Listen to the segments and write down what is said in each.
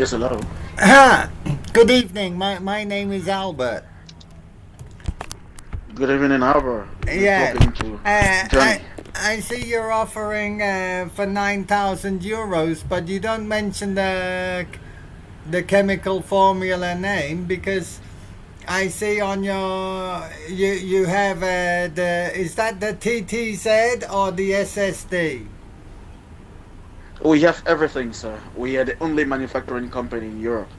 Yes, hello. Good evening. My name is Albert. Good evening, Albert. You're Yes. talking to I Johnny. I see you're offering for 9,000 euros, but you don't mention the chemical formula name because I see on your you have the is that the TTZ or the SSD? We have everything, sir. We are the only manufacturing company in Europe.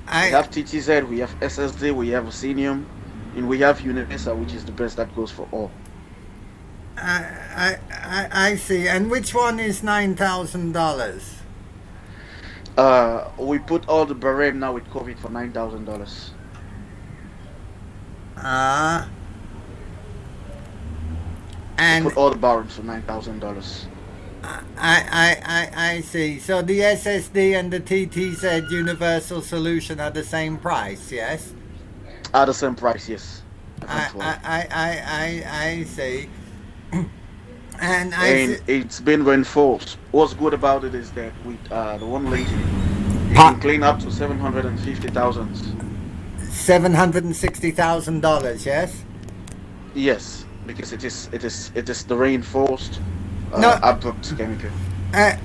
We I have TTZ, we have SSD, we have Osinium, and we have Universal, which is the best that goes for all. I see. And which one is $9,000? We put all the barrel now with COVID for $9,000. Ah, We and put all the barrels for $9,000. I see. So the SSD and the TTZ Universal Solution are the same price, yes? At the same price, yes. I Eventually. I I I see. And I see. And it's been reinforced. What's good about it is that with the one lady, you can Pa- clean up to 750,000. $760,000, yes? Yes, because it is the reinforced No, abrupt chemical. uh,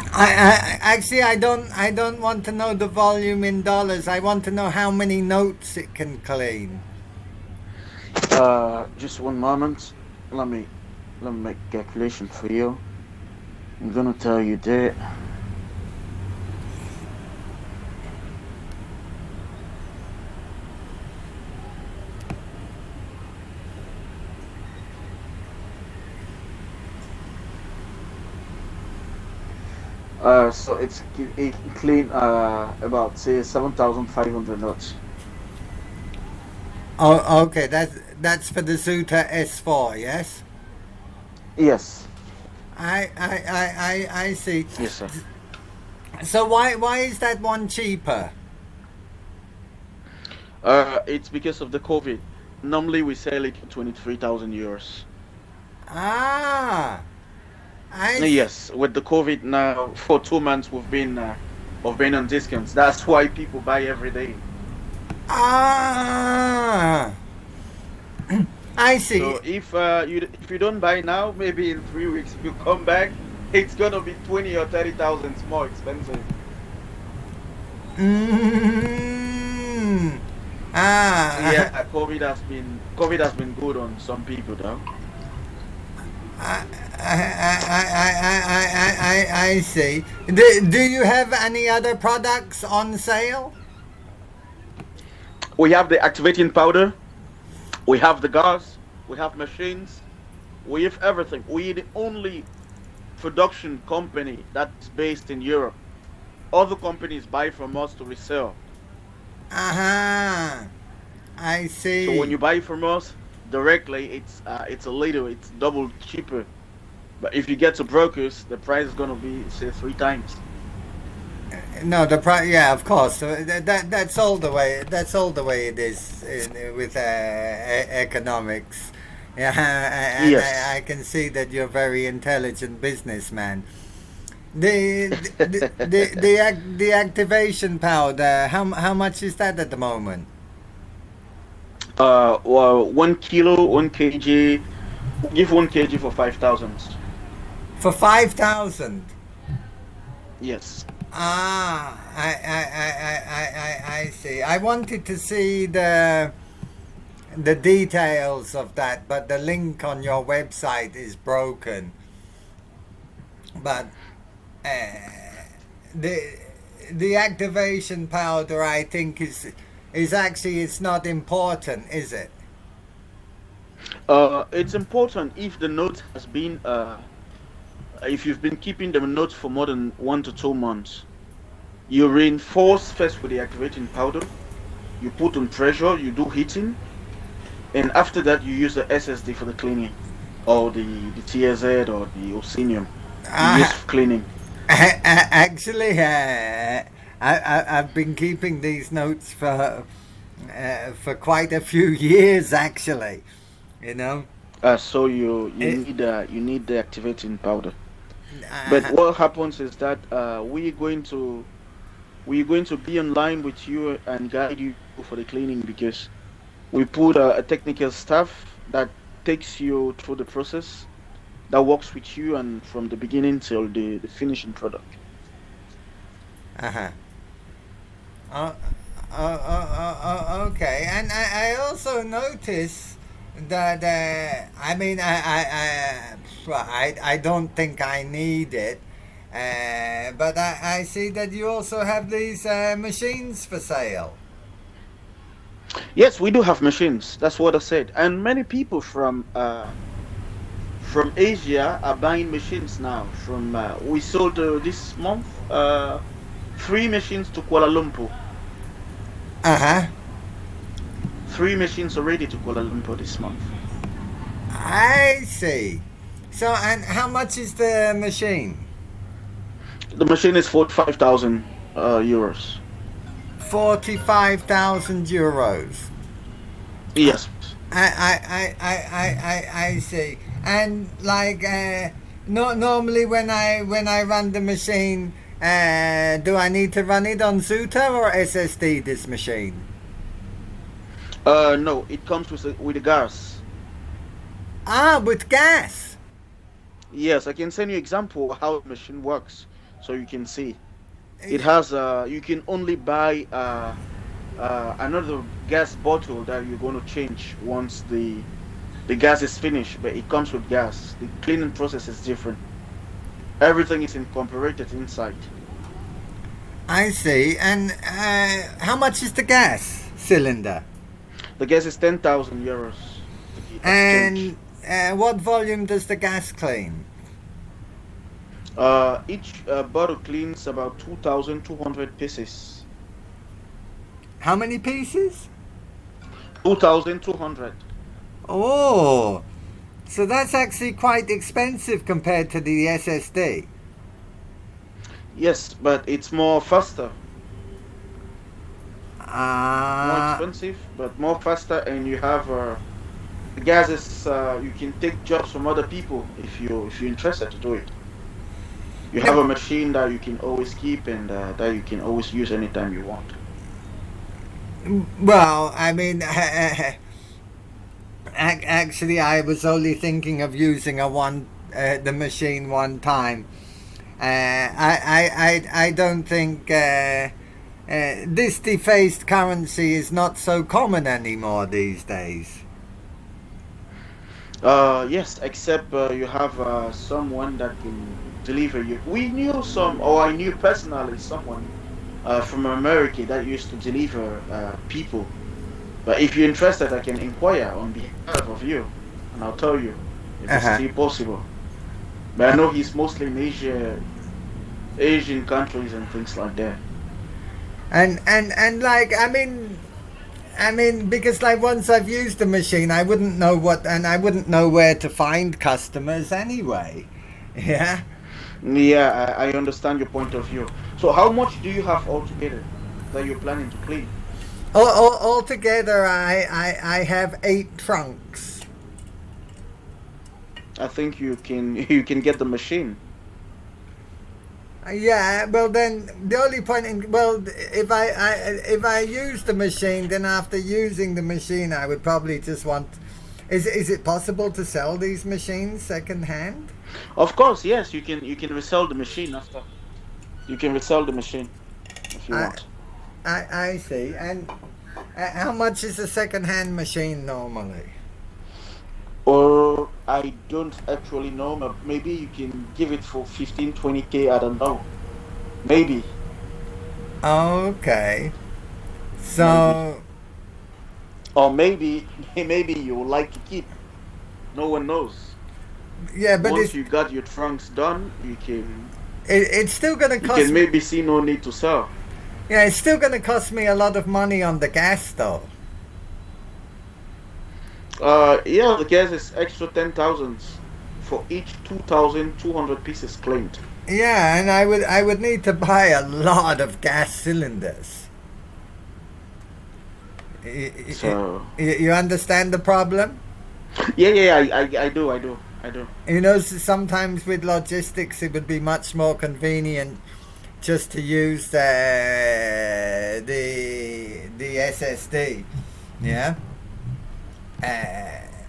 actually I don't want to know the volume in dollars. I want to know how many notes it can clean. Just one moment. Let me let me make a calculation for you. I'm gonna tell you that. So it clean about say 7,500 notes. Oh, okay. That's for the Zuta S4, yes. Yes, I see. yes, sir. So why is that one cheaper? It's because of the COVID. Normally we sell it for 23,000 euros. Ah, I s- Yes, with the COVID now for 2 months we've been on discounts. That's why people buy every day. ah, I see. So if you don't buy now, maybe in 3 weeks if you come back, it's gonna be 20 or 30,000 more expensive. Mm, So yeah, ah, COVID has been good on some people though. I see. Do you have any other products on sale? We have the activating powder, we have the gas, we have machines, we have everything. We're the only production company that's based in Europe. Other companies buy from us to resell. Uh-huh. I So when see. you buy from us directly, it's double cheaper. But if you get to brokers, the price is gonna be say 3 times. No, the price. Yeah, of course. So that's all the way. That's all the way it is with economics. Yeah, and Yes. I can see that you're a very intelligent businessman. The activation powder. How much is that at the moment? Well, 1 kilo, 1 kg. Give 1 kg for 5,000. For 5,000. Yes. Ah, I see. I wanted to see the details of that, but the link on your website is broken. But the the activation powder, I think, is actually it's not important, is it? It's important if you've been keeping the notes for more than 1 to 2 months. You reinforce first with the activating powder. You put on pressure. You do heating, and after that you use the SSD for the cleaning, or the TSZ or the Osinium. You use Uh, for cleaning. actually, I've been keeping these notes for quite a few years, actually. You know. So It, you need the activating powder. But uh, what happens is that we're going to We're going to be online with you and guide you for the cleaning because we put a technical staff that takes you through the process, that works with you and from the beginning till the finishing product. Uh-huh. Oh, okay. And I also notice that I mean I don't think I need it, but I see that you also have these machines for sale. Yes, we do have machines. That's what I said. And many people from Asia are buying machines now. From we sold this month three machines to Kuala Lumpur. Uh huh. Three machines already to Kuala Lumpur this month. I see. So and how much is the machine? The machine is 45,000 euros. 45,000 euros. Yes. I see. And like, no, normally when I run the machine, do I need to run it on Zuta or SSD? This machine. No, it comes with the gas. Ah, with gas. Yes, I can send you example how the machine works, so you can see. It Eh, has you can only buy another gas bottle that you're going to change once the gas is finished, but it comes with gas. The cleaning process is different. Everything is incorporated inside. I see. And how much is the gas cylinder? The gas is 10,000 euros to be And exchanged. what volume does the gas clean? Each bottle cleans about 2,200 pieces. How many pieces? 2,200. Oh, so that's actually quite expensive compared to the SSD. Yes, but it's more faster. More Ah, expensive, but more faster, and you have the gas is you can take jobs from other people if you're interested to do it. You have a machine that you can always keep and that you can always use anytime you want. well, I mean, actually, I was only thinking of using the machine one time. I don't think this defaced currency is not so common anymore these days. Yes, except you have someone that can deliver you. We knew some, or I knew personally someone from America that used to deliver people. But if you're interested, I can inquire on behalf of you, and I'll tell you if Uh it's huh. still possible. But I know he's mostly in Asia, Asian countries and things like that. And like I mean, because like once I've used the machine, I wouldn't know I wouldn't know where to find customers anyway. Yeah. Yeah, I understand your point of view. So how much do you have altogether that you're planning to clean? Altogether, I have 8 trunks. I think you can get the machine. Yeah. Well, then the only point in well, if I use the machine, then after using the machine, I would probably just want. Is it possible to sell these machines second hand? Of course, yes, you can resell the machine after. You can resell the machine if you I want. I see. And how much is a second hand machine normally? Or I don't actually know, but maybe you can give it for 15, 20K, I don't know. Maybe, Okay. maybe. So Or maybe maybe you would like to keep. No one knows. yeah, but Once you got your trunks done, it's still gonna you cost can me. maybe see no need to sell. Yeah, it's still gonna cost me a lot of money on the gas though. Yeah, the gas is extra 10,000 for each 2,200 pieces claimed. Yeah, and I would need to buy a lot of gas cylinders. You, So you understand the problem? yeah, I do. You know, sometimes with logistics, it would be much more convenient just to use the SSD. Yeah.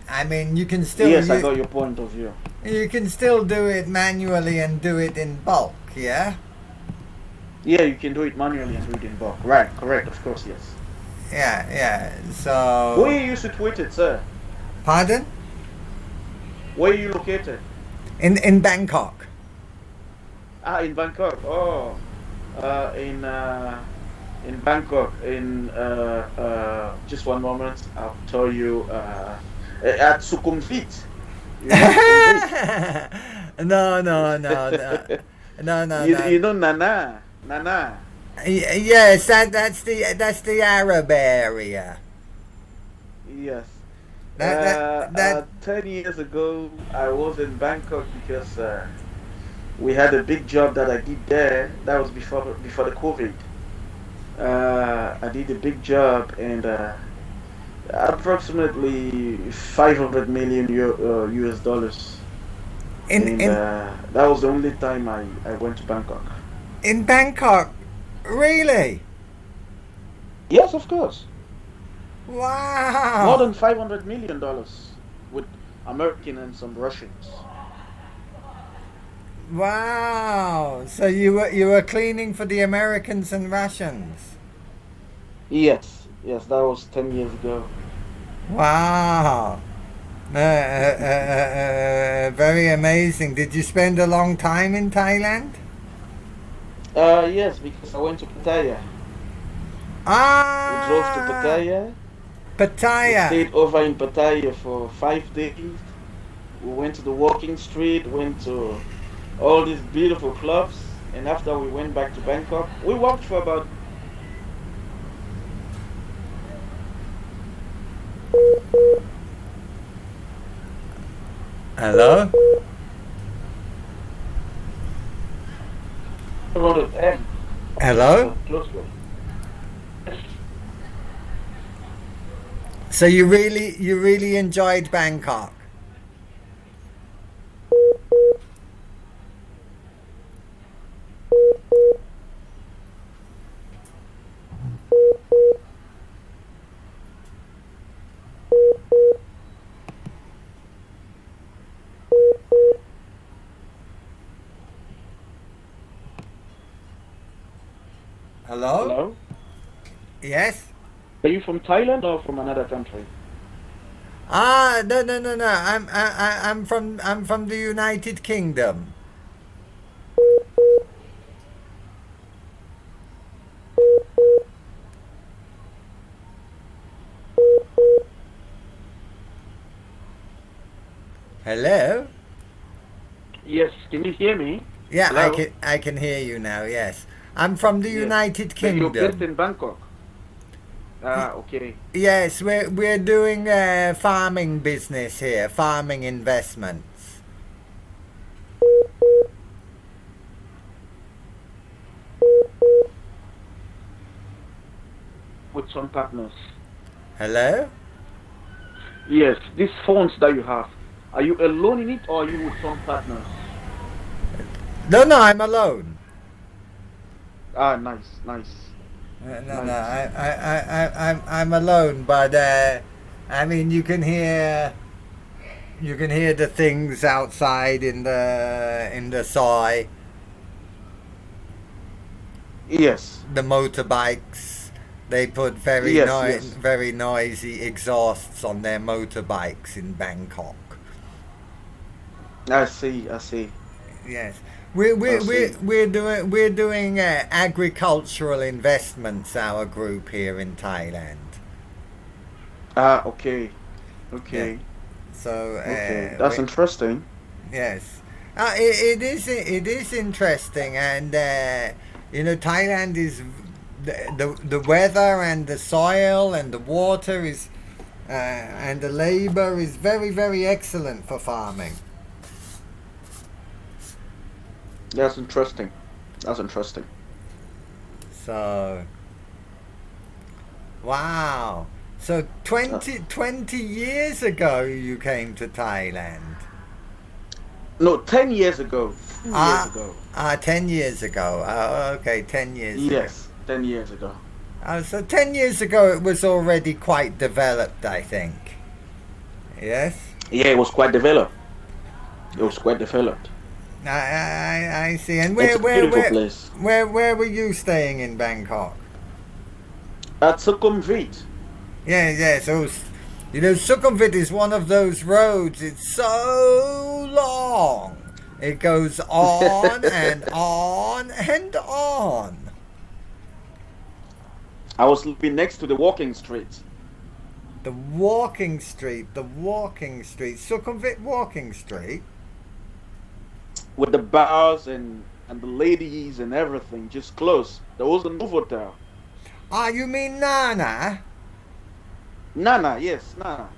I mean, you can still Yes, I got your point of view. you can still do it manually and do it in bulk. Yeah. Yeah, you can do it manually and do it in bulk. Right, correct, of course, yes. Yeah. Yeah. Where So. are you situated, sir? Pardon? Where are you located? In Bangkok. Ah, in Bangkok. Oh, in Bangkok. Just one moment. I'll tell you. At Sukhumvit. You know Sukhumvit. No, no, no, no, no, no, You no. know Nana. Yes, that's the Arab area. Yes. That 10 years ago, I was in Bangkok because we had a big job that I did there. That was before the COVID. I did a big job and approximately 500 million US dollars. in And in that was the only time I went to Bangkok. in Bangkok, really? Yes, of course. More Wow, than $500 million with American and some Russians. wow. So you were cleaning for the Americans and Russians. Yes, that was 10 years ago. Wow. Very amazing. Did you spend a long time in Thailand? Yes, because I went to Pattaya. We drove to Ah, Pattaya. We Pattaya. stayed over in Pattaya for 5 days. We went to the walking street, went to all these beautiful clubs, and after we went back to Bangkok, we walked for about Hello? around 10. Hello? Close to it. So you really enjoyed Bangkok? Hello? Hello? Yes? Are you from Thailand or from another country? Ah, no, no, no, no. I'm from the United Kingdom. Hello? Yes, can you hear me? Yeah, I Hello? can I can hear you now. Yes. I'm from the Yes. United But you're based Kingdom. in Bangkok. Y- Ah, okay. Yes, we're doing farming business here, farming investments. With some partners. Hello? Yes, these funds that you have, are you alone in it or are you with some partners? No, no, I'm alone. Ah, nice. No, no, Nice. I'm alone. But I mean, you can hear the things outside in the soil, Yes. the motorbikes. They put Yes. very noisy exhausts on their motorbikes in Bangkok. I see. Yes, we're I we're we're, see. we're doing agricultural investments. Our group here in Thailand. Ah, okay. Yeah. Okay. So Okay. That's interesting. yes, it is interesting, and Thailand is the weather and the soil and the water is and the labor is very very excellent for farming. That's interesting. That's interesting. So wow. So Uh, 20 years ago you came to Thailand. No, 10 years ago. 2 years Ah, ago. 10 years ago. Oh, okay, 10 years ago. Yes, 10 years ago. So 10 years ago it was already quite developed, I think. Yes? Yeah, it was quite developed. It was quite developed. I see. And It's a beautiful place. where were you staying in Bangkok? At Sukhumvit. Yeah, yeah. So, you know, Sukhumvit is one of those roads. It's so long. It goes on and on and on. I was living next to the walking street. The walking street, Sukhumvit walking street. With the bars and the ladies and everything just close. There was a Novotel. Ah, you mean Nana? Nana, yes, Nana.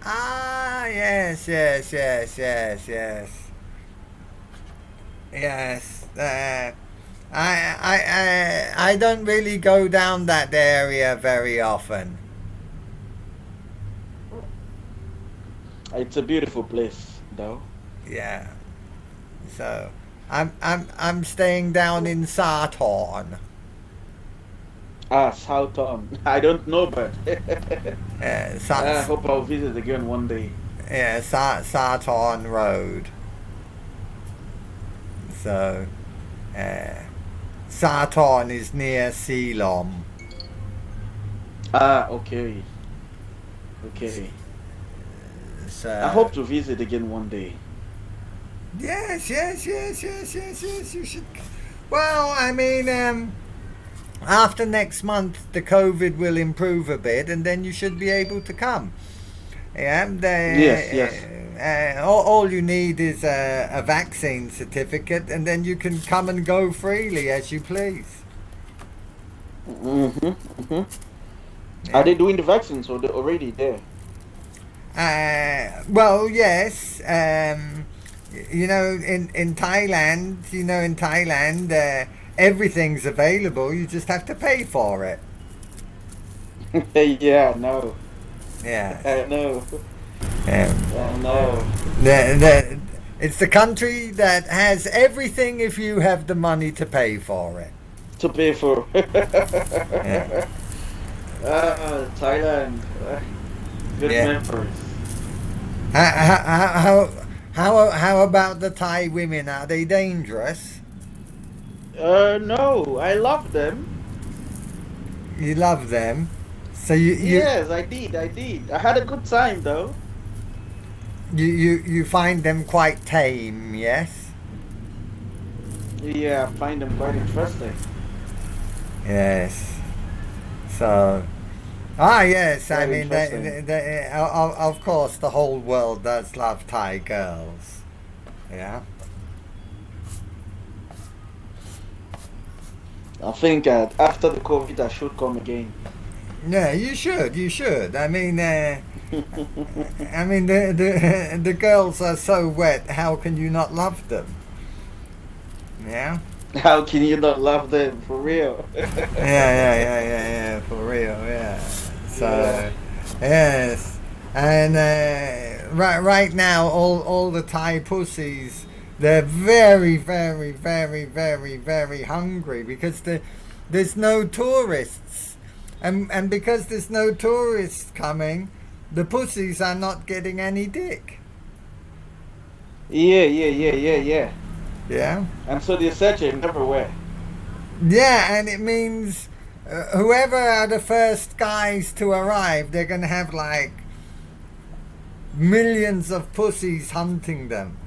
Ah, yes, yes, yes, yes, yes, yes. I don't really go down that area very often. It's a beautiful place, though. Yeah. So, I'm staying down in Sarton. Ah, Southon. I don't know, but I Sa- hope I'll visit again one day. yeah, Sarton Road. So, uh, Sarton is near Ceylon. Ah, okay. Okay. So, I hope to visit again one day. yes, yes, yes, yes, yes, yes. You should. Well, I mean, after next month, the COVID will improve a bit, and then you should be able to come. Yeah, Yes, yes. all you need is a vaccine certificate, and then you can come and go freely as you please. Mm-hmm, mm-hmm. Yeah. Are they doing the vaccines or they're already there? Well, yes. You know, in Thailand, everything's available. You just have to pay for it. Yeah, no. Yeah. I know. I know. It's the country that has everything if you have the money to pay for it. To pay for. Yeah. Thailand. Good Yeah. memories. How about the Thai women? Are they dangerous? No, I love them. You love them, so you Yes, I did. I did. I had a good time though. you find them quite tame, yes? Yeah, I find them quite interesting. Yes. So, yes. I Very mean, interesting. of course, the whole world does love Thai girls. Yeah. I think after the COVID, I should come again. Yeah, you should. You should. I mean, the the girls are so wet. How can you not love them? Yeah. How can you not love them for real? Yeah. For real. Yeah. So, Yeah. yes, and right now, all the Thai pussies, they're very, very, very, very, very hungry because there's no tourists, and because there's no tourists coming, the pussies are not getting any dick. Yeah. Yeah. And so they're searching everywhere. Yeah, and it means whoever are the first guys to arrive, they're going to have like millions of pussies hunting them.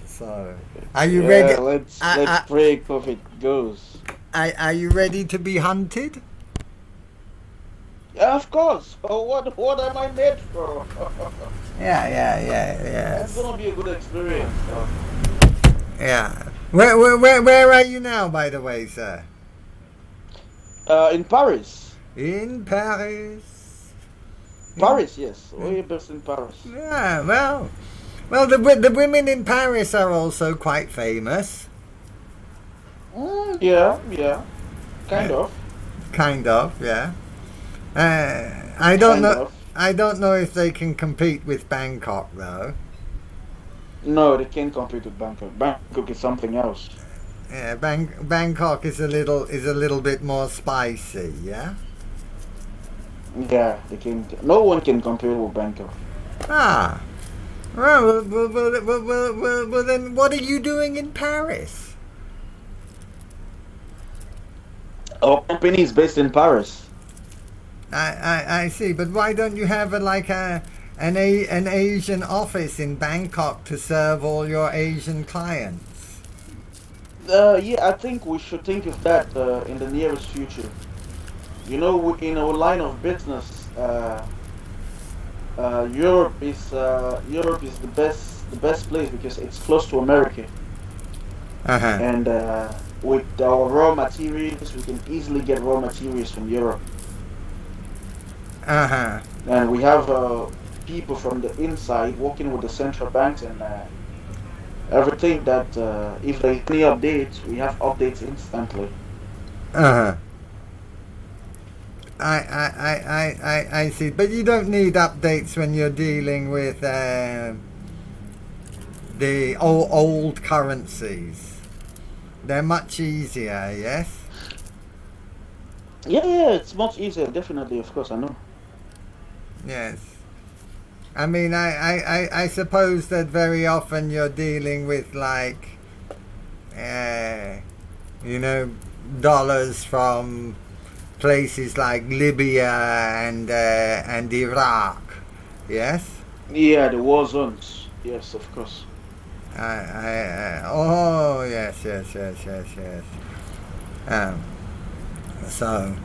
So, are you ready? Let's Uh, pray COVID goes. are you ready to be hunted? Yeah, of course. Oh, what am I made for? Yeah. That's gonna be a good experience. Yeah. Where are you now, by the way, sir? In Paris. In Paris. Paris, yes. We're based in Paris. Yeah, well, the women in Paris are also quite famous. Yeah. Kind of. Kind of, yeah. I don't Kind know. of. I don't know if they can compete with Bangkok though. No, they can't compete with Bangkok. Bangkok is something else. Yeah, Bangkok is a little bit more spicy. Yeah. Yeah, they can. No one can compete with Bangkok. Ah. Well, then what are you doing in Paris? Our company is based in Paris. I see, but why don't you have an Asian office in Bangkok to serve all your Asian clients? Yeah, I think we should think of that in the nearest future. You know, in our line of business, Europe is the best place because it's close to America, Uh huh. and with our raw materials, we can easily get raw materials from Europe, Uh huh. and we have people from the inside working with the central banks and everything. That if there is any updates, we have updates instantly. Uh huh. I see, but you don't need updates when you're dealing with the old currencies. They're much easier, yes. Yeah, yeah, it's much easier. Definitely, of course, I know. Yes. I mean, I suppose that very often you're dealing with like, uh, you know, dollars from places like Libya and Iraq. Yes. Yeah, the war zones. Yes, of course. Oh yes. Um, so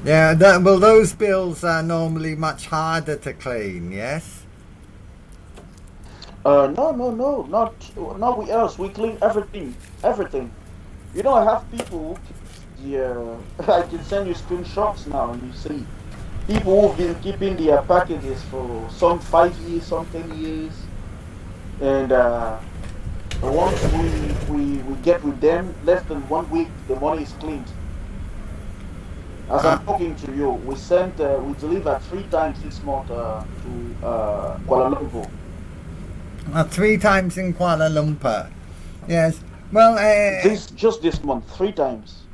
yeah, well, those bills are normally much harder to clean. Yes. No, not we else. We clean everything, everything. You know, I have people who keeps the. I can send you screenshots now, and you see people who've been keeping their packages for some 5 years, some 10 years, and once we get with them, less than 1 week, the money is cleaned. As Uh, I'm talking to you, we delivered 3 times this month to Kuala Lumpur. 3 times in Kuala Lumpur. Yes. Well, This just this month, 3 times.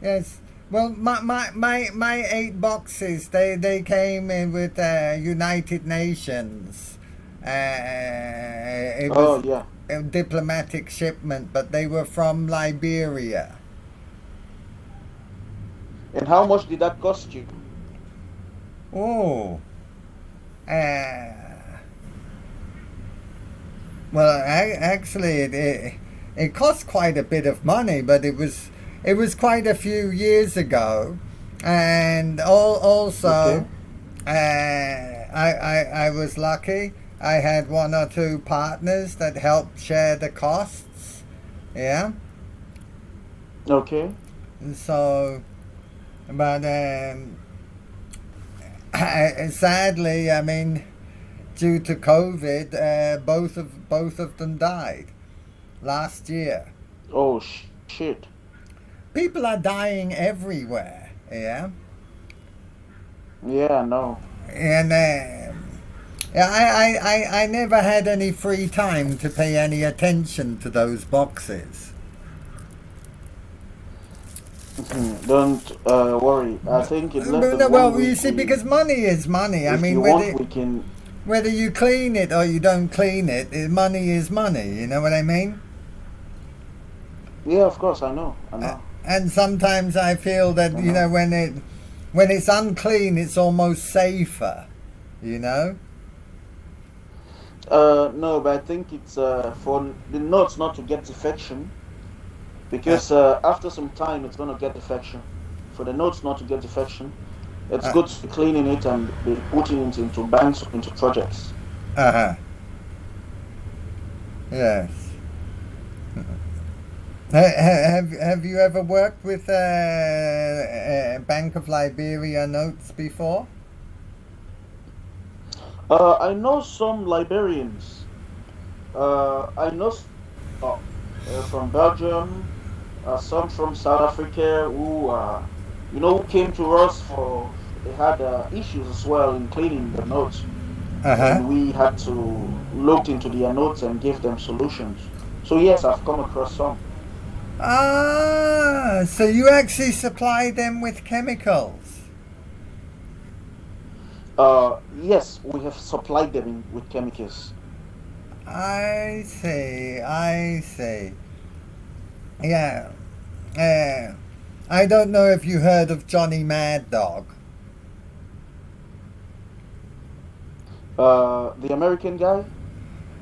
yes. Well, my 8 boxes, they came in with United Nations. It Oh was yeah. a diplomatic shipment, but they were from Liberia. And how much did that cost you? Oh, uh, well, actually, it cost quite a bit of money, but it was quite a few years ago, and Okay. also, I was lucky. I had one or two partners that helped share the costs. Yeah, Okay. and so, but sadly, I mean, due to COVID, both of them died last year. Oh shit. People are dying everywhere. Yeah, Yeah, no. and yeah, I never had any free time to pay any attention to those boxes. Don't worry. I think in less than one Well, you week, see, because money is money. I if you mean, want, we can. whether you clean it or you don't clean it, money is money. You know what I mean? Yeah, of course, I know. I Uh, know. and sometimes I feel that I you know know. when it's unclean, it's almost safer. You know? No, but I think it's for the notes not to get defection Uh, because after some time it's gonna get defection. For the notes not to get defection, it's uh, good to be cleaning it and be putting it into banks or into projects. uh-huh. Yes. Have you ever worked with Bank of Liberia notes before? I know some Liberians. I know from Belgium, some from South Africa who, who came to us for they had issues as well in cleaning the notes, Uh-huh. and we had to look into their notes and give them solutions. So yes, I've come across some. Ah, so you actually supply them with chemicals. Yes, we have supplied them with chemicals. I see, I see. Yeah. Uh, I don't know if you heard of Johnny Mad Dog. The American guy.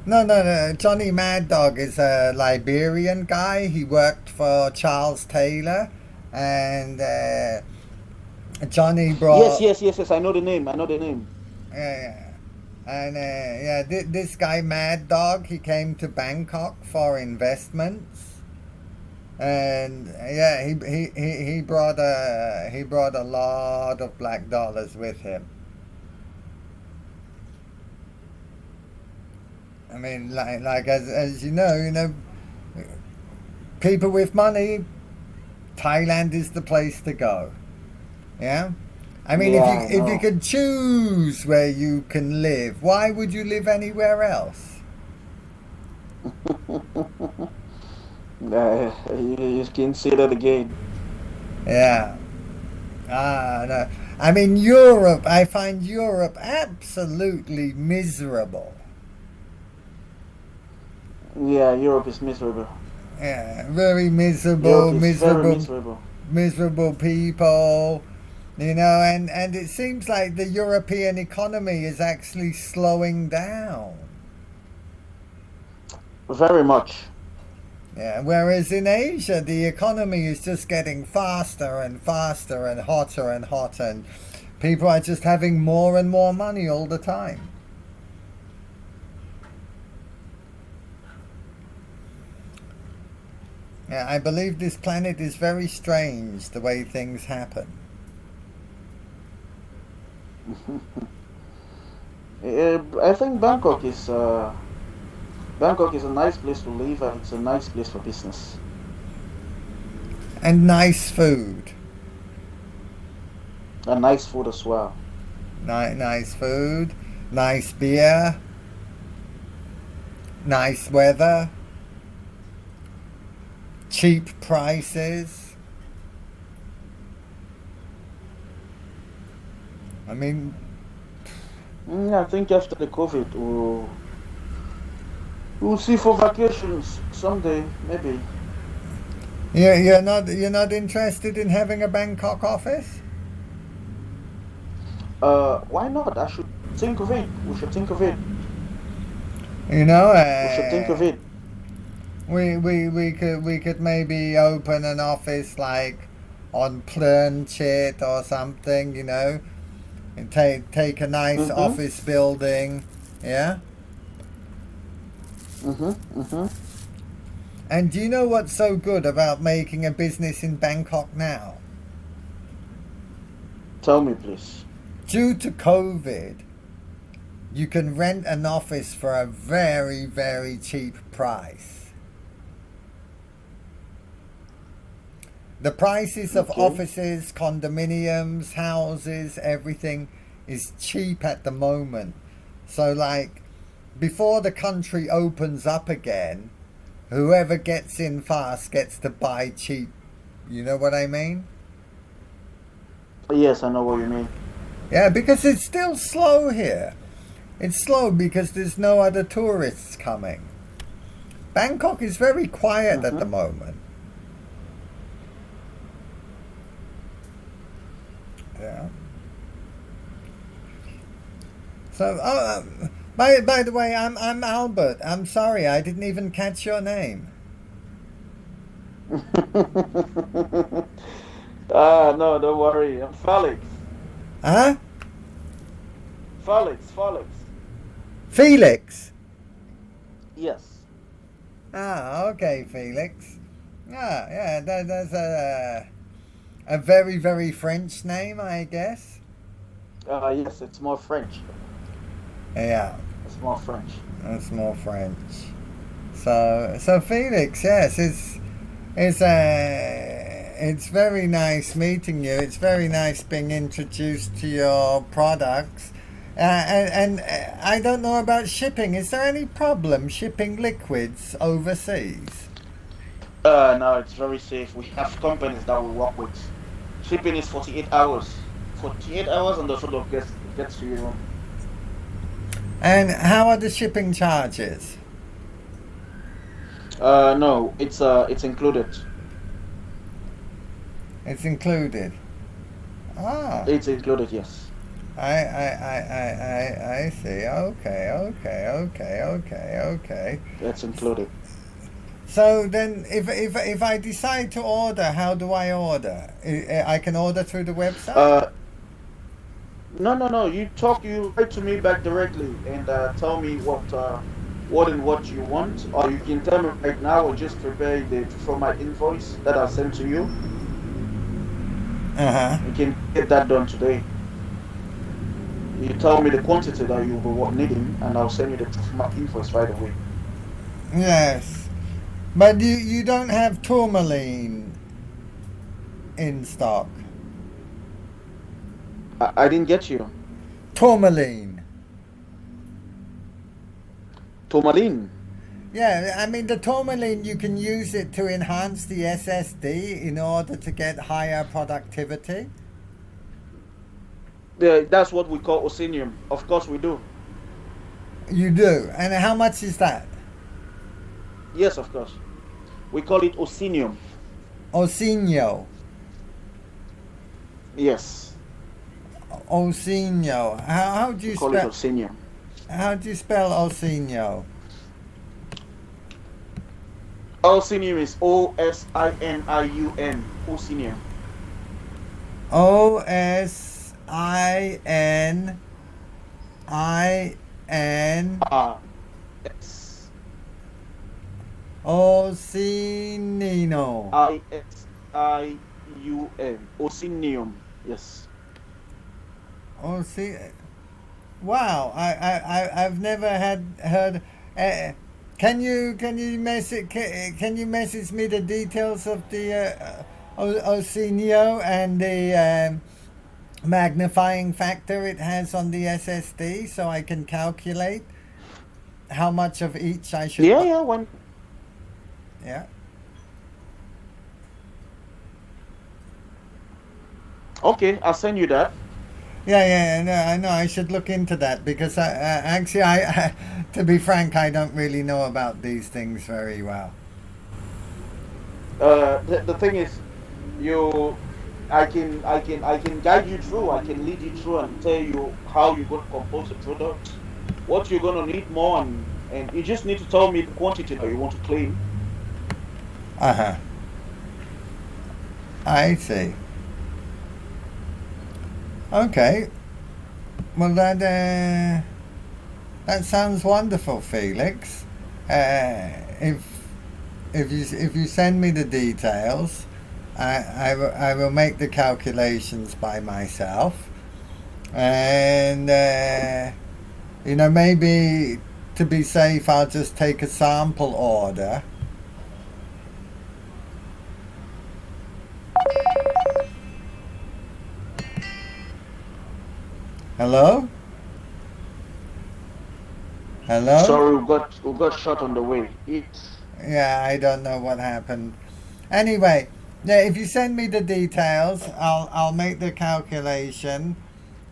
No, no, no. Johnny Mad Dog is a Liberian guy. He worked for Charles Taylor, and Johnny Yes, brought. yes, yes, yes. I know the name. I know the name. Yeah, and yeah, this guy Mad Dog, he came to Bangkok for investments, and yeah, he brought a lot of black dollars with him. I mean, like as you know, people with money, Thailand is the place to go. Yeah. I mean, Yeah, I if you know. could choose where you can live, why would you live anywhere else? You can say that again. Yeah. Ah, no. I mean, Europe, I find Europe absolutely miserable. Yeah, Europe is miserable. Yeah, very Europe miserable, is very miserable. miserable people. You know, and it seems like the European economy is actually slowing down. Very much. Yeah, whereas in Asia, the economy is just getting faster and faster and hotter, and people are just having more and more money all the time. Yeah, I believe this planet is very strange the way things happen. I think Bangkok is a nice place to live, and it's a nice place for business. And nice food. And nice food as well. Nice food, nice beer, nice weather, cheap prices. I mean, I think after the COVID, we'll see for vacations someday, maybe. you're not interested in having a Bangkok office? Why not? I should think of it. We should think of it. You know, We should think of it. we could maybe open an office like on Planchit or something. You know, and take a nice Mm-hmm. office building. Yeah. Mm-hmm. Mm-hmm. And do you know what's so good about making a business in Bangkok now? Tell me, please. Due to COVID, you can rent an office for a very, very cheap price. The prices of Okay. offices, condominiums, houses, everything is cheap at the moment. So, like, before the country opens up again, whoever gets in fast gets to buy cheap. You know what I mean? Yes, I know what you mean. Yeah, because it's still slow here. It's slow because there's no other tourists coming. Bangkok is very quiet at the Mm-hmm. moment. Yeah. So, by the way, I'm Albert. I'm sorry, I didn't even catch your name. No, don't worry. I'm Felix. Huh? Felix, Felix. Felix. Yes. Ah, okay, Felix. Ah, yeah, that's a very, very French name, I guess. Yes, it's more French. Yeah, It's more French. that's more French. So Felix, yes, It's very nice meeting you. It's very nice being introduced to your products. And I don't know about shipping. Is there any problem shipping liquids overseas? No, it's very safe. We have companies that we work with. Shipping is 48 hours. 48 hours and the product gets to you. And how are the shipping charges? No, it's included. It's included. Ah, It's included, yes. I see. Okay. It's included. So then, if I decide to order, how do I order? I can order through the website? No. You write to me back directly and tell me what you want, or you can tell me right now, or just prepare the for my invoice that I'll send to you. Uh-huh. You can get that done today. You tell me the quantity that you will be needing, and I'll send you the my invoice right away. Yes. But you don't have tourmaline in stock. I didn't get you. Tourmaline. Tourmaline. Yeah, I mean the tourmaline, you can use it to enhance the SSD in order to get higher productivity. Yeah, that's what we call osinium. Of course we do. You do. And how much is that? Yes, of course. We call it osinium. Osinio. Yes. Osinio. How do you We call it spell? osinium. How do you spell Osinio? Osinium is Osinium. Osinium. Osinин. Yes. Osinino. Isium. Osinium. Yes. Wow, I've never heard. Can you message me the details of the Osinio and the magnifying factor it has on the SSD, so I can calculate how much of each I should. Yeah. When. Yeah. Okay, I'll send you that. Yeah, no, I know. I should look into that because to be frank, I don't really know about these things very well. The thing is, I can guide you through. I can lead you through and tell you how you're going to compose the product, what you're going to need more, and you just need to tell me the quantity that you want to claim. Uh-huh. I see. Okay. Well, that sounds wonderful, Felix. If you send me the details, I will make the calculations by myself, and maybe to be safe, I'll just take a sample order. Hello? Hello? Sorry, we got shot on the way. Yeah, I don't know what happened. Anyway, yeah, if you send me the details, I'll make the calculation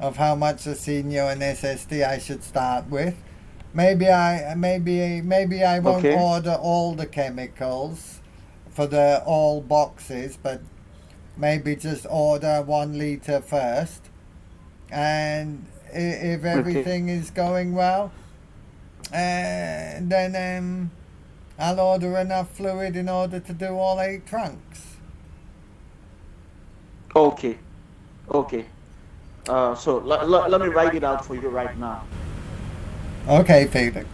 of how much a senior and SSD I should start with. Maybe I won't Okay. order all the chemicals for the all boxes, but maybe just order 1 liter first. And if everything is going well, then I'll order enough fluid in order to do all 8 trunks. Okay. So let me write it out for you right now. Okay, Felix.